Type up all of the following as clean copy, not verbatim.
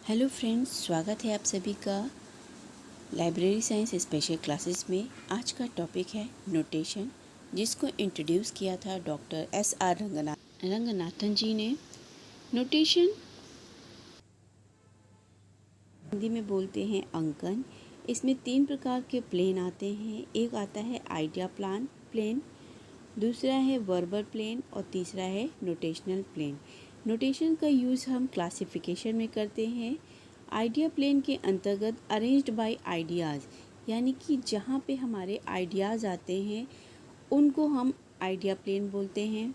Hello friends, स्वागत है आप सभी का लाइब्रेरी साइंस स्पेशल क्लासेस में। आज का टॉपिक है नोटेशन, जिसको इंट्रोड्यूस किया था डॉक्टर एस.आर. रंगनाथन जी ने। नोटेशन हिंदी में बोलते हैं अंकन। इसमें 3 प्रकार के प्लेन आते हैं। एक आता है आइडिया प्लेन, दूसरा है वर्बल प्लेन और तीसरा है नोटेशनल प्लेन। नोटेशन का यूज़ हम क्लासिफिकेशन में करते हैं। आइडिया प्लेन के अंतर्गत अरेंज्ड बाय आइडियाज़, यानी कि जहाँ पे हमारे आइडियाज़ आते हैं उनको हम आइडिया प्लेन बोलते हैं।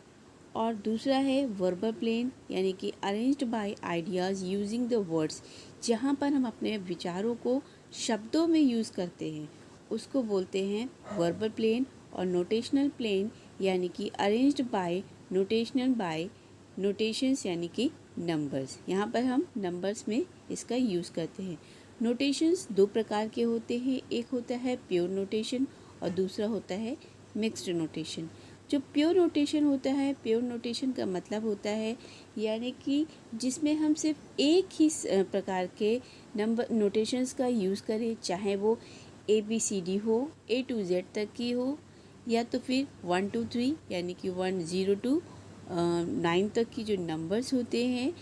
और दूसरा है वर्बल प्लेन, यानी कि arranged bye ideas using the words, जहाँ पर हम अपने विचारों को शब्दों में यूज़ करते हैं उसको बोलते हैं वर्बल प्लेन। और नोटेशनल प्लेन यानी कि अरेंज्ड बाय नोटेशंस, यानी कि नंबर्स। यहाँ पर हम नंबर्स में इसका यूज़ करते हैं। नोटेशंस 2 प्रकार के होते हैं। एक होता है प्योर नोटेशन और दूसरा होता है मिक्स्ड नोटेशन। जो प्योर नोटेशन होता है, प्योर नोटेशन का मतलब होता है यानी कि जिसमें हम सिर्फ एक ही प्रकार के नंबर नोटेशंस का यूज़ करें, चाहे वो ABCD हो, A to Z तक की हो, या तो फिर 1 2 3 यानी कि 1 0 to 9 तक की जो नंबर्स होते हैं,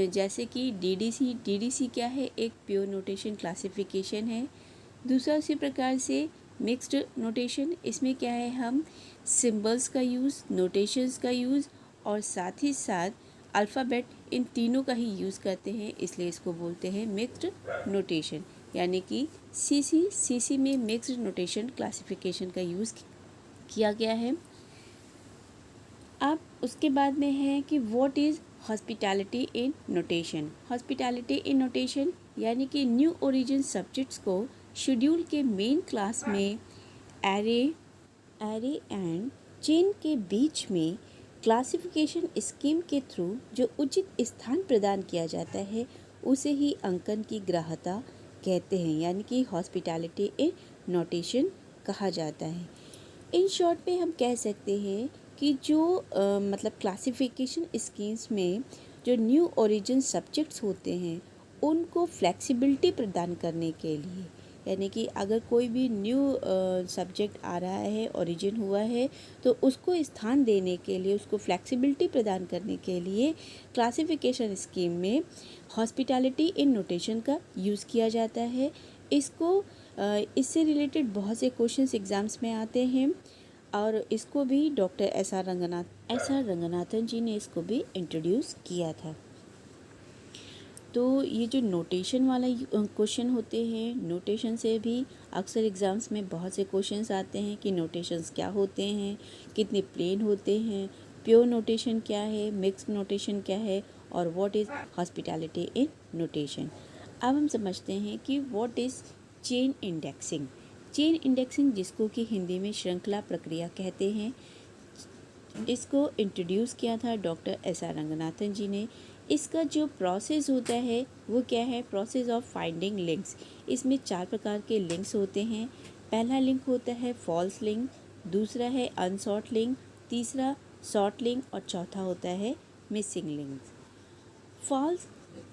जैसे कि DDC क्या है, एक प्योर नोटेशन क्लासिफिकेशन है। दूसरा उसी प्रकार से मिक्स्ड नोटेशन, इसमें क्या है, हम सिंबल्स का यूज़, नोटेशंस का यूज़ और साथ ही साथ अल्फ़ाबेट, इन तीनों का ही यूज़ करते हैं, इसलिए इसको बोलते हैं मिक्स्ड नोटेशन। यानी कि CC में मिक्स्ड नोटेशन क्लासिफिकेशन का यूज़ किया गया है। अब उसके बाद में है कि what is hospitality in notation. Hospitality in notation यानी कि न्यू ओरिजिन सब्जेक्ट्स को शेड्यूल के मेन क्लास में एरे एंड चेन के बीच में क्लासिफिकेशन स्कीम के थ्रू जो उचित स्थान प्रदान किया जाता है उसे ही अंकन की ग्राह्यता कहते हैं, यानी कि हॉस्पिटैलिटी इन नोटेशन कहा जाता है। इन शॉर्ट में हम कह सकते हैं कि जो मतलब क्लासिफिकेशन स्कीम्स में जो न्यू ओरिजिन सब्जेक्ट्स होते हैं उनको फ्लेक्सिबिलिटी प्रदान करने के लिए, यानी कि अगर कोई भी न्यू सब्जेक्ट आ रहा है, ओरिजिन हुआ है, तो उसको स्थान देने के लिए, उसको फ्लेक्सिबिलिटी प्रदान करने के लिए क्लासिफिकेशन स्कीम में हॉस्पिटैलिटी इन नोटेशन का यूज़ किया जाता है। इससे रिलेटेड बहुत से क्वेश्चंस एग्ज़ाम्स में आते हैं और इसको भी डॉक्टर एस.आर. रंगनाथन जी ने इसको भी इंट्रोड्यूस किया था। तो ये जो नोटेशन वाला क्वेश्चन होते हैं, नोटेशन से भी अक्सर एग्ज़ाम्स में बहुत से क्वेश्चंस आते हैं कि नोटेशंस क्या होते हैं, कितने प्लेन होते हैं, प्योर नोटेशन क्या है, मिक्स्ड नोटेशन क्या है, और what is hospitality in notation. अब हम समझते हैं कि what is chain indexing. Chain indexing, जिसको कि हिंदी में श्रृंखला प्रक्रिया कहते हैं, इसको इंट्रोड्यूस किया था डॉक्टर एस.आर. रंगनाथन जी ने। इसका जो प्रोसेस होता है वो क्या है, प्रोसेस ऑफ फाइंडिंग लिंक्स। इसमें 4 प्रकार के लिंक्स होते हैं। पहला लिंक होता है फॉल्स लिंक, दूसरा है अनसॉर्ट लिंक, तीसरा शॉर्ट लिंक और चौथा होता है मिसिंग लिंक। फॉल्स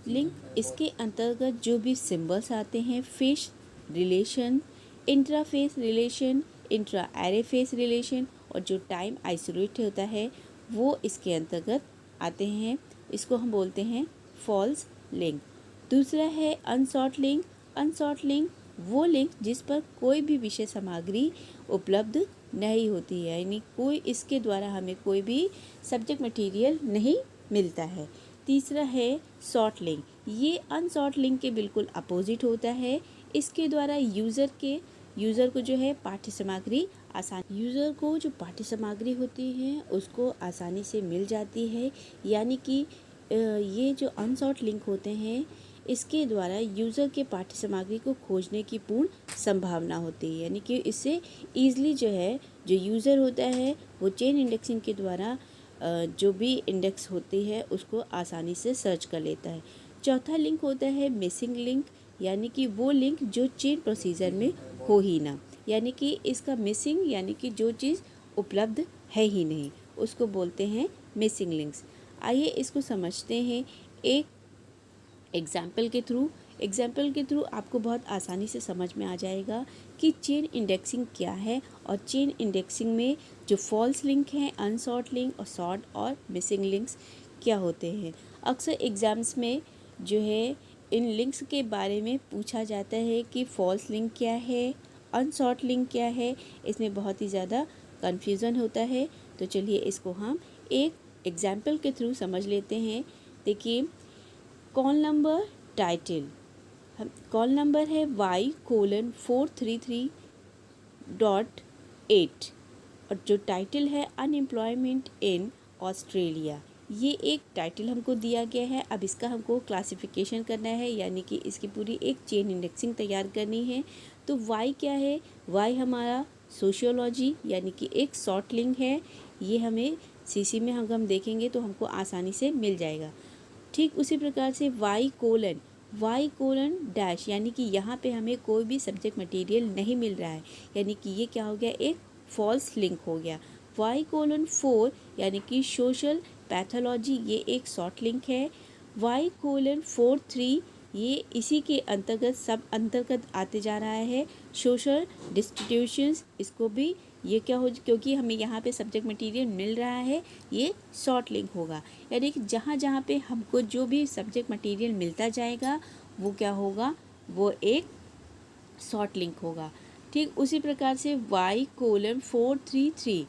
लिंक, इसके अंतर्गत जो भी सिंबल्स आते हैं, phase relation, intraphase relation, intra array phase relation और जो टाइम आइसोलेट होता है वो इसके अंतर्गत आते हैं। इसको हम बोलते हैं फॉल्स लिंक। दूसरा है अनसॉर्ट लिंक। अनसॉर्ट लिंक वो लिंक जिस पर कोई भी विषय सामग्री उपलब्ध नहीं होती है, यानी कोई इसके द्वारा हमें कोई भी सब्जेक्ट मटेरियल नहीं मिलता है। तीसरा है शॉर्ट लिंक। ये अनसॉर्ट लिंक के बिल्कुल अपोजिट होता है। इसके द्वारा यूज़र को जो है पाठ्य सामग्री होती है उसको आसानी से मिल जाती है। यानी कि ये जो अनसॉर्ट लिंक होते हैं इसके द्वारा यूज़र के पाठ्य सामग्री को खोजने की पूर्ण संभावना होती है, यानी कि इससे ईज़िली जो है जो यूज़र होता है वो चेन इंडेक्सिंग के द्वारा जो भी इंडेक्स होती है उसको आसानी से सर्च कर लेता है। चौथा लिंक होता है मिसिंग लिंक, यानी कि वो लिंक जो चेन प्रोसीजर में हो ही ना, यानी कि इसका मिसिंग यानी कि जो चीज़ उपलब्ध है ही नहीं, उसको बोलते हैं मिसिंग लिंक्स। आइए इसको समझते हैं। एक एग्जाम्पल के थ्रू आपको बहुत आसानी से समझ में आ जाएगा कि चेन इंडेक्सिंग क्या है और चेन इंडेक्सिंग में जो फॉल्स लिंक हैं, अनसॉर्ट लिंक और सॉर्ट और मिसिंग लिंक्स क्या होते हैं। अक्सर एग्ज़ाम्स में जो है इन लिंक्स के बारे में पूछा जाता है कि फॉल्स लिंक क्या है, अनसॉर्ट लिंक क्या है। इसमें बहुत ही ज़्यादा कन्फ्यूज़न होता है। तो चलिए इसको हम एक एग्जाम्पल के थ्रू समझ लेते हैं। देखिए, कॉल नंबर टाइटल, हम कॉल नंबर है Y:433.8 और जो टाइटल है अनएम्प्लॉयमेंट इन ऑस्ट्रेलिया। ये एक टाइटल हमको दिया गया है। अब इसका हमको क्लासिफिकेशन करना है, यानी कि इसकी पूरी एक चेन इंडेक्सिंग तैयार करनी है। तो Y क्या है? Y हमारा सोशियोलॉजी यानी कि एक शॉर्ट लिंक है। ये हमें CC में हम देखेंगे तो हमको आसानी से मिल जाएगा। ठीक उसी प्रकार से Y:, यानी कि यहाँ पे हमें कोई भी सब्जेक्ट मटेरियल नहीं मिल रहा है, यानी कि ये क्या हो गया, एक फॉल्स लिंक हो गया। Y:4 यानी कि सोशल पैथोलॉजी, ये एक शॉर्ट लिंक है। Y:43 ये इसी के अंतर्गत आते जा रहा है। सोशल डिस्ट्रीब्यूशंस, इसको भी ये क्या हो, क्योंकि हमें यहाँ पे सब्जेक्ट मटेरियल मिल रहा है, ये शॉर्ट लिंक होगा। यानी कि जहाँ जहाँ पे हमको जो भी सब्जेक्ट मटेरियल मिलता जाएगा वो क्या होगा, वो एक शॉर्ट लिंक होगा। ठीक उसी प्रकार से Y:433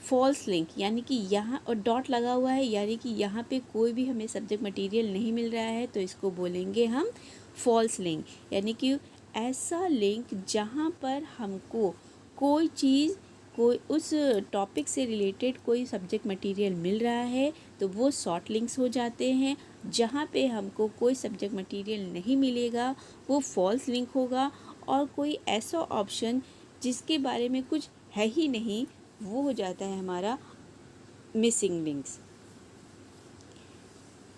फॉल्स लिंक, यानी कि यहाँ और डॉट लगा हुआ है, यानी कि यहाँ पे कोई भी हमें सब्जेक्ट मटेरियल नहीं मिल रहा है, तो इसको बोलेंगे हम फॉल्स लिंक। यानी कि ऐसा लिंक जहाँ पर हमको कोई चीज़, कोई उस टॉपिक से रिलेटेड कोई सब्जेक्ट मटेरियल मिल रहा है तो वो शॉर्ट लिंक्स हो जाते हैं। जहाँ पे हमको कोई सब्जेक्ट मटेरियल नहीं मिलेगा वो फॉल्स लिंक होगा। और कोई ऐसा ऑप्शन जिसके बारे में कुछ है ही नहीं, वो हो जाता है हमारा मिसिंग लिंक्स।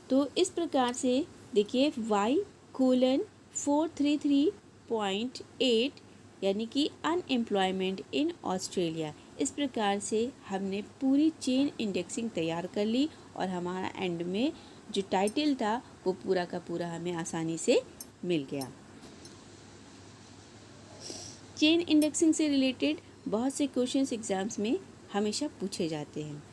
तो इस प्रकार से देखिए Y:433.8 यानी कि अनएम्प्लॉयमेंट इन ऑस्ट्रेलिया। इस प्रकार से हमने पूरी चेन इंडेक्सिंग तैयार कर ली और हमारा एंड में जो टाइटल था वो पूरा का पूरा हमें आसानी से मिल गया। चेन इंडेक्सिंग से रिलेटेड बहुत से क्वेश्चंस एग्जाम्स में हमेशा पूछे जाते हैं।